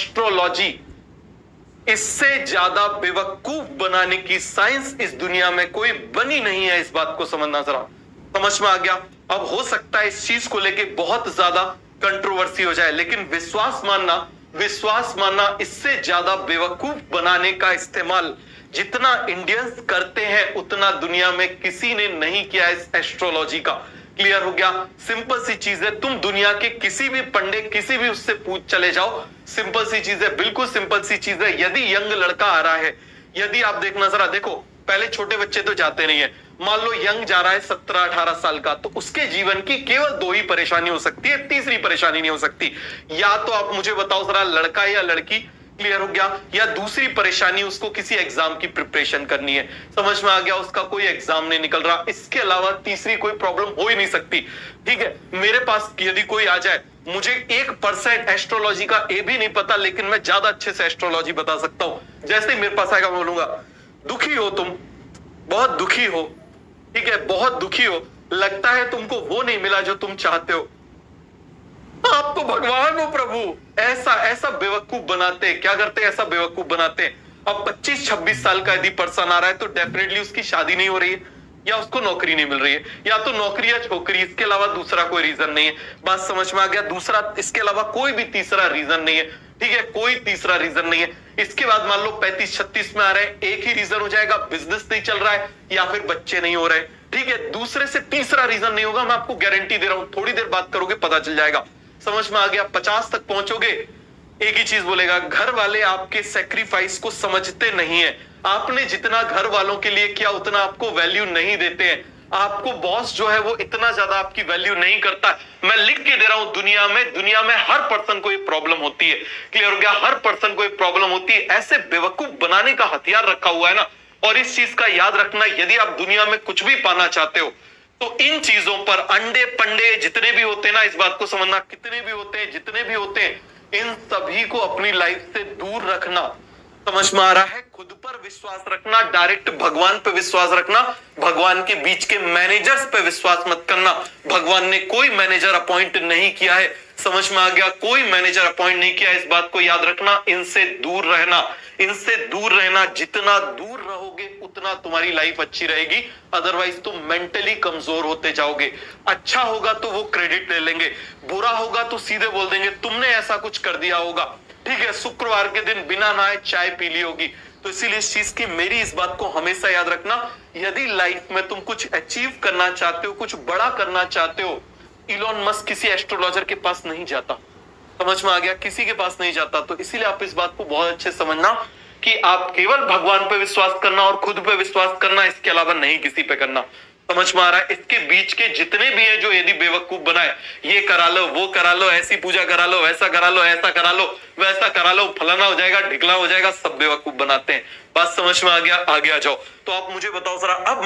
Astrology, इससे ज्यादा बेवकूफ बनाने की साइंस इस दुनिया में कोई बनी नहीं है। इस बात को समझना, जरा समझ में आ गया। अब हो सकता है इस चीज को लेके बहुत ज्यादा कंट्रोवर्सी हो जाए, लेकिन विश्वास मानना इससे ज्यादा बेवकूफ बनाने का इस्तेमाल जितना इंडियंस करते हैं उतना दुनिया में किसी ने नहीं किया इस एस्ट्रोलॉजी का। क्लियर हो गया? सिंपल सी चीज है, तुम दुनिया के किसी भी पंडित, किसी भी उससे पूछ चले जाओ, सिंपल सी चीज है, बिल्कुल सिंपल सी चीज है। यदि यंग लड़का आ रहा है, यदि आप देखना जरा, देखो पहले छोटे बच्चे तो जाते नहीं है, मान लो यंग जा रहा है 17-18 साल का, तो उसके जीवन की केवल 2 ही परेशानी हो सकती है, तीसरी परेशानी नहीं हो सकती। या तो आप मुझे बताओ जरा, लड़का या लड़की, क्लियर हो गया, या दूसरी परेशानी उसको किसी एग्जाम की प्रिपरेशन करनी है, समझ में आ गया, उसका कोई एग्जाम नहीं निकल रहा, इसके अलावा तीसरी कोई प्रॉब्लम हो ही नहीं सकती। ठीक है, मेरे पास यदि कोई आ जाए, मुझे 1% एस्ट्रोलॉजी का ए भी नहीं पता, लेकिन मैं ज्यादा अच्छे से एस्ट्रोलॉजी बता सकता हूं। जैसे ही मेरे पास आएगा, बोलूंगा दुखी हो तुम, बहुत दुखी हो, ठीक है, बहुत दुखी हो, लगता है तुमको वो नहीं मिला जो तुम चाहते हो, आप तो भगवान हो प्रभु, ऐसा बेवकूफ बनाते हैं। क्या करते हैं? ऐसा बेवकूफ बनाते हैं। अब 25-26 साल का यदि पर्सन आ रहा है तो डेफिनेटली उसकी शादी नहीं हो रही है, या उसको नौकरी नहीं मिल रही है, या तो नौकरी या छोकरी, इसके अलावा दूसरा कोई रीजन नहीं है। बात समझ में आ गया? दूसरा, इसके अलावा कोई भी तीसरा रीजन नहीं है। ठीक है, कोई तीसरा रीजन नहीं है। इसके बाद मान लो 35-36 में आ रहे हैं, एक ही रीजन हो जाएगा, बिजनेस नहीं चल रहा है या फिर बच्चे नहीं हो रहे। ठीक है, दूसरे से तीसरा रीजन नहीं होगा, मैं आपको गारंटी दे रहा हूं। थोड़ी देर बात करोगे पता चल जाएगा, समझ में आ गया? 50 तक पहुंचोगे, एक ही चीज बोलेगा, घर वाले आपके सेक्रीफाइस को समझते नहीं है। आपने जितना घर वालों के लिए किया उतना आपको वैल्यू नहीं देते हैं। आपको बॉस जो है वो इतना ज्यादा आपकी वैल्यू नहीं करता। मैं लिख के दे रहा हूं, दुनिया में हर पर्सन को एक प्रॉब्लम होती है। क्लियर हो गया? हर पर्सन को एक प्रॉब्लम होती है। ऐसे बेवकूफ बनाने का हथियार रखा हुआ है ना। और इस चीज का याद रखना, यदि आप दुनिया में कुछ भी पाना चाहते हो तो इन चीजों पर, अंडे पंडे जितने भी होते हैं ना, इस बात को समझना, कितने भी होते हैं, जितने भी होते हैं, इन सभी को अपनी लाइफ से दूर रखना। समझ में आ रहा है? खुद पर विश्वास रखना, डायरेक्ट भगवान पे विश्वास रखना, भगवान के बीच के मैनेजर्स पे विश्वास मत करना। भगवान ने कोई मैनेजर अपॉइंट नहीं किया है, समझ में आ गया? कोई मैनेजर अपॉइंट नहीं किया, इस बात को याद रखना। इनसे दूर रहना, इनसे दूर रहना। जितना दूर रहोगे उतना तुम्हारी लाइफ अच्छी रहेगी, अदरवाइज तुम मेंटली कमजोर होते जाओगे। अच्छा होगा तो वो क्रेडिट ले लेंगे, बुरा होगा तो सीधे बोल देंगे तुमने ऐसा कुछ कर दिया होगा। ठीक है, शुक्रवार के दिन बिना नहाए चाय पी ली होगी। तो इसीलिए इस चीज की, मेरी इस बात को हमेशा याद रखना, यदि लाइफ में तुम कुछ अचीव करना चाहते हो, कुछ बड़ा करना चाहते हो, इलॉन मस्क किसी एस्ट्रोलॉजर के पास नहीं जाता, समझ में आ गया? किसी के पास नहीं जाता। तो इसीलिए आप इस बात को बहुत अच्छे समझना कि आप केवल भगवान पे विश्वास करना और खुद पे विश्वास करना, इसके अलावा नहीं किसी पे करना। समझ में आ रहा है? इसके बीच के जितने भी है जो यदि बेवकूफ बनाए, ये करा लो, वो करा लो, ऐसी पूजा करा लो, वैसा करा लो, ऐसा करा लो, वैसा करा लो, फलाना हो जाएगा, ढिकला हो जाएगा, सब बेवकूफ बनाते हैं। बात समझ में आ गया? आगे आ जाओ। तो आप मुझे बताओ जरा, अब